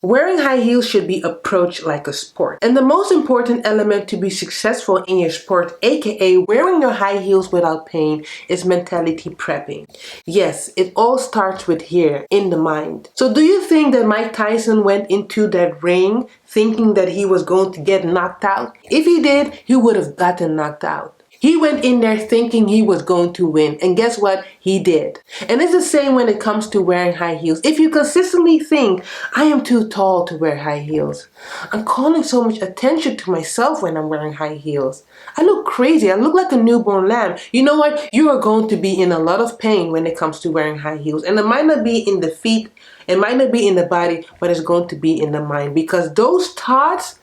Wearing high heels should be approached like a sport. And the most important element to be successful in your sport, aka wearing your high heels without pain, is mentality prepping. Yes, it all starts with here, in the mind. So do you think that Mike Tyson went into that ring thinking that he was going to get knocked out? If he did, he would have gotten knocked out. He went in there thinking he was going to win, and guess what? He did. And it's the same when it comes to wearing high heels. If you consistently think, I am too tall to wear high heels, I'm calling so much attention to myself when I'm wearing high heels. I look crazy. I look like a newborn lamb. You know what? You are going to be in a lot of pain when it comes to wearing high heels. And it might not be in the feet, it might not be in the body, but it's going to be in the mind, because those thoughts,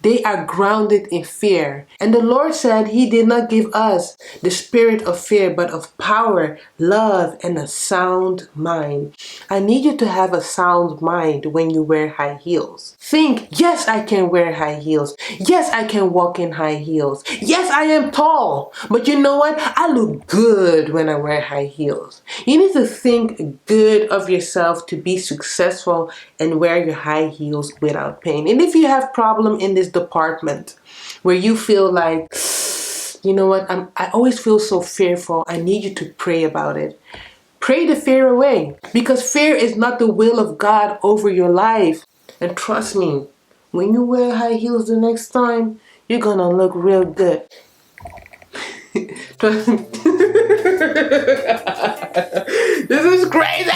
they are grounded in fear. And the Lord said He did not give us the spirit of fear, but of power, love, and a sound mind. I need you to have a sound mind when you wear high heels. Think, yes, I can wear high heels. Yes, I can walk in high heels. Yes, I am tall. But you know what? I look good when I wear high heels. You need to think good of yourself to be successful and wear your high heels without pain. And if you have problem in this department where you feel like, you know what, I always feel so fearful, I need you to pray about it. Pray the fear away, because fear is not the will of God over your life. And trust me, when you wear high heels the next time, you're gonna look real good. Trust me. This is crazy!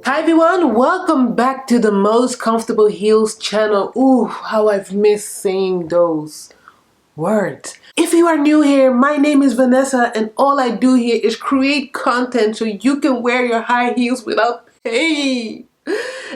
Hi everyone, welcome back to the Most Comfortable Heels channel. Ooh, how I've missed saying those words. If you are new here, my name is Vanessa, and all I do here is create content so you can wear your high heels without pain.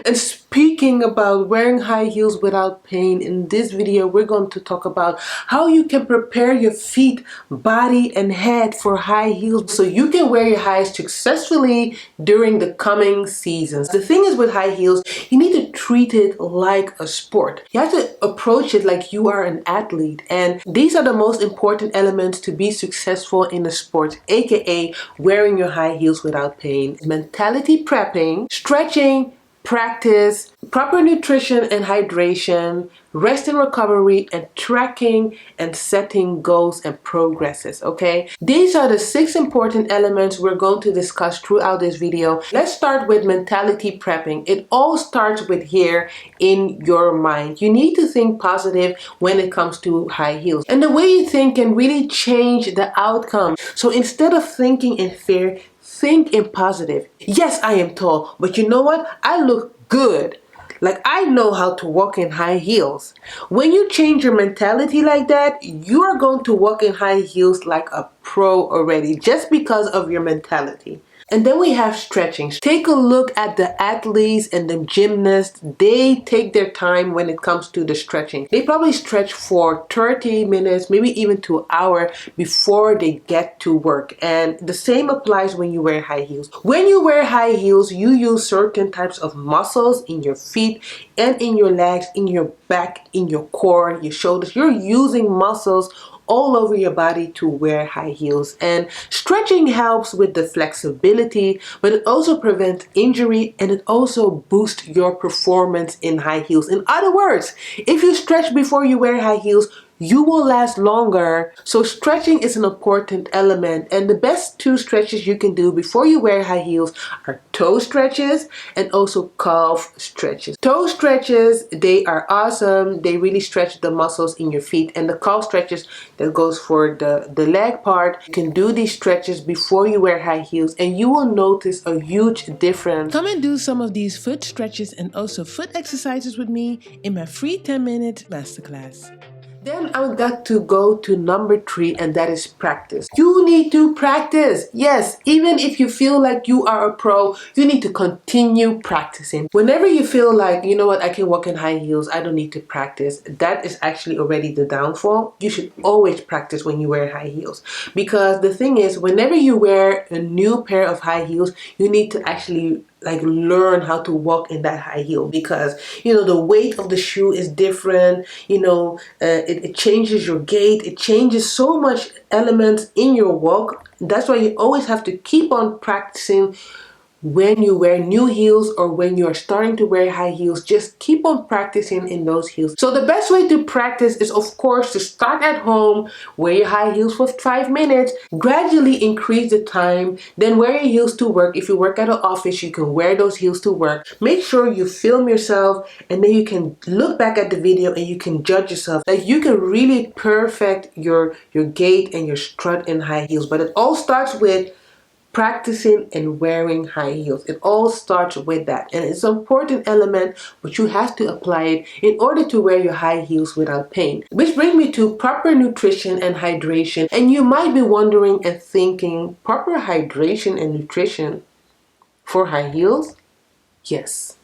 And speaking about wearing high heels without pain, in this video we're going to talk about how you can prepare your feet, body, and head for high heels so you can wear your highs successfully during the coming seasons. The thing is with high heels, you need to treat it like a sport. You have to approach it like you are an athlete, and these are the most important elements to be successful in a sport, aka wearing your high heels without pain. Mentality prepping, stretching, practice, proper nutrition and hydration, rest and recovery, and tracking and setting goals and progresses, okay? These are the 6 important elements we're going to discuss throughout this video. Let's start with mentality prepping. It all starts with here in your mind. You need to think positive when it comes to high heels. And the way you think can really change the outcome. So instead of thinking in fear, think in positive. Yes, I am tall, but you know what? I look good. Like, I know how to walk in high heels. When you change your mentality like that, you are going to walk in high heels like a pro already, just because of your mentality. And then we have stretching. Take a look at the athletes and the gymnasts. They take their time when it comes to the stretching. They probably stretch for 30 minutes, maybe even to an hour before they get to work. And the same applies when you wear high heels. When you wear high heels, you use certain types of muscles in your feet and in your legs, in your back, in your core, your shoulders. You're using muscles all over your body to wear high heels. And stretching helps with the flexibility, but it also prevents injury, and it also boosts your performance in high heels. In other words, if you stretch before you wear high heels, you will last longer. So stretching is an important element, and the best 2 stretches you can do before you wear high heels are toe stretches and also calf stretches. Toe stretches, they are awesome. They really stretch the muscles in your feet, and the calf stretches, that goes for the leg part. You can do these stretches before you wear high heels, and you will notice a huge difference. Come and do some of these foot stretches and also foot exercises with me in my free 10-minute masterclass. Then I got to go to number 3, and that is practice. You need to practice. Yes, even if you feel like you are a pro, you need to continue practicing. Whenever you feel like, you know what, I can walk in high heels, I don't need to practice, that is actually already the downfall. You should always practice when you wear high heels. Because the thing is, whenever you wear a new pair of high heels, you need to actually like learn how to walk in that high heel, because the weight of the shoe is different. It changes your gait, it changes so much elements in your walk. That's why you always have to keep on practicing. When you wear new heels or when you're starting to wear high heels, just keep on practicing in those heels. So the best way to practice is, of course, to start at home, wear your high heels for 5 minutes, gradually increase the time, then wear your heels to work. If you work at an office, you can wear those heels to work. Make sure you film yourself, and then you can look back at the video and you can judge yourself. Like, you can really perfect your gait and your strut in high heels. But it all starts with practicing and wearing high heels. It all starts with that, and it's an important element, but you have to apply it in order to wear your high heels without pain. Which brings me to proper nutrition and hydration. And you might be wondering and thinking, proper hydration and nutrition for high heels? Yes.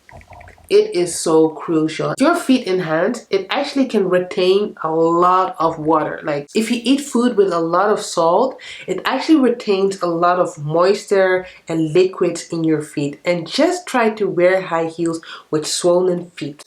It is so crucial. Your feet and hands, it actually can retain a lot of water. Like, if you eat food with a lot of salt, it actually retains a lot of moisture and liquids in your feet. And just try to wear high heels with swollen feet.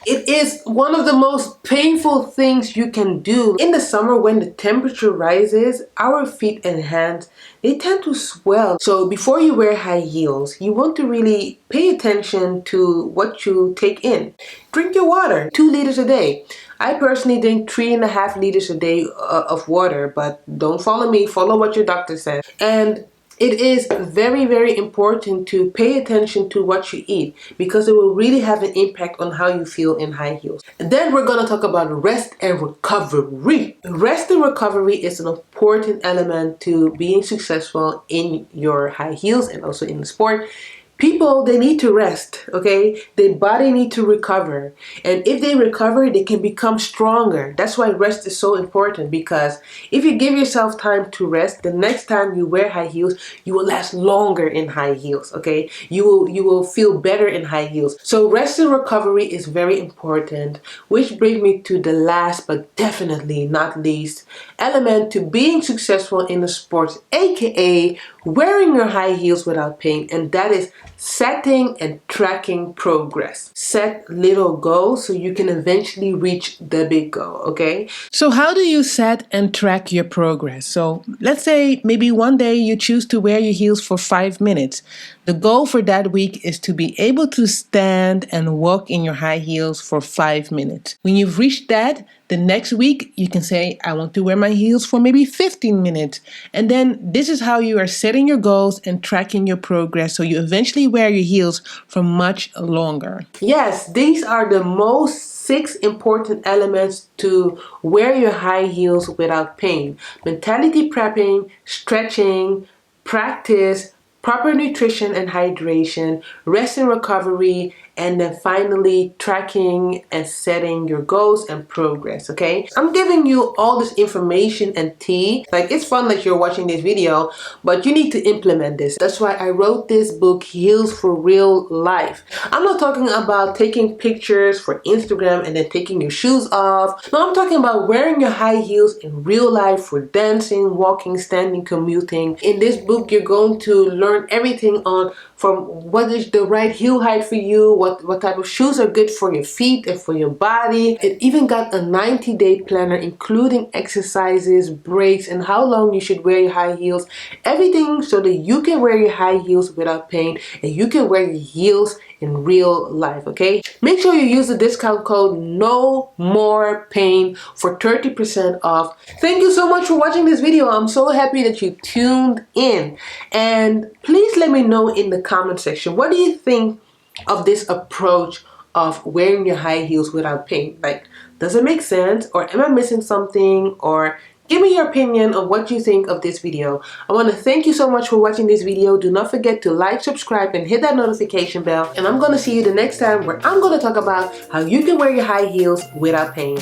It is one of the most painful things you can do. In the summer, when the temperature rises, our feet and hands, they tend to swell. So before you wear high heels, you want to really pay attention to what you take in. Drink your water, 2 liters a day. I personally drink 3.5 liters a day of water, but don't follow me, follow what your doctor says. And it is very, very important to pay attention to what you eat, because it will really have an impact on how you feel in high heels. And then we're going to talk about rest and recovery. Rest and recovery is an important element to being successful in your high heels and also in the sport. People, they need to rest, okay? Their body need to recover. And if they recover, they can become stronger. That's why rest is so important, because if you give yourself time to rest, the next time you wear high heels, you will last longer in high heels, okay? You will feel better in high heels. So rest and recovery is very important, which brings me to the last but definitely not least element to being successful in the sports, aka wearing your high heels without pain, and that is setting and tracking progress. Set little goals so you can eventually reach the big goal, okay? So how do you set and track your progress? So let's say maybe one day you choose to wear your heels for 5 minutes. The goal for that week is to be able to stand and walk in your high heels for 5 minutes. When you've reached that, the next week you can say, I want to wear my heels for maybe 15 minutes. And then this is how you are setting your goals and tracking your progress, so you eventually wear your heels for much longer. Yes, these are the most 6 important elements to wear your high heels without pain. Mentality prepping, stretching, practice, proper nutrition and hydration, rest and recovery, and then finally tracking and setting your goals and progress, okay? I'm giving you all this information and tea. Like, it's fun that you're watching this video, but you need to implement this. That's why I wrote this book, Heels for Real Life. I'm not talking about taking pictures for Instagram and then taking your shoes off. No, I'm talking about wearing your high heels in real life for dancing, walking, standing, commuting. In this book, you're going to learn everything on from what is the right heel height for you, what type of shoes are good for your feet and for your body. It even got a 90-day planner, including exercises, breaks, and how long you should wear your high heels. Everything so that you can wear your high heels without pain and you can wear your heels in real life, okay? Make sure you use the discount code No More Pain for 30% off. Thank you so much for watching this video. I'm so happy that you tuned in. And please let me know in the comment section, what do you think of this approach of wearing your high heels without pain? Like, does it make sense, or am I missing something? Or give me your opinion on what you think of this video. I want to thank you so much for watching this video. Do not forget to like, subscribe, and hit that notification bell. And I'm going to see you the next time, where I'm going to talk about how you can wear your high heels without pain.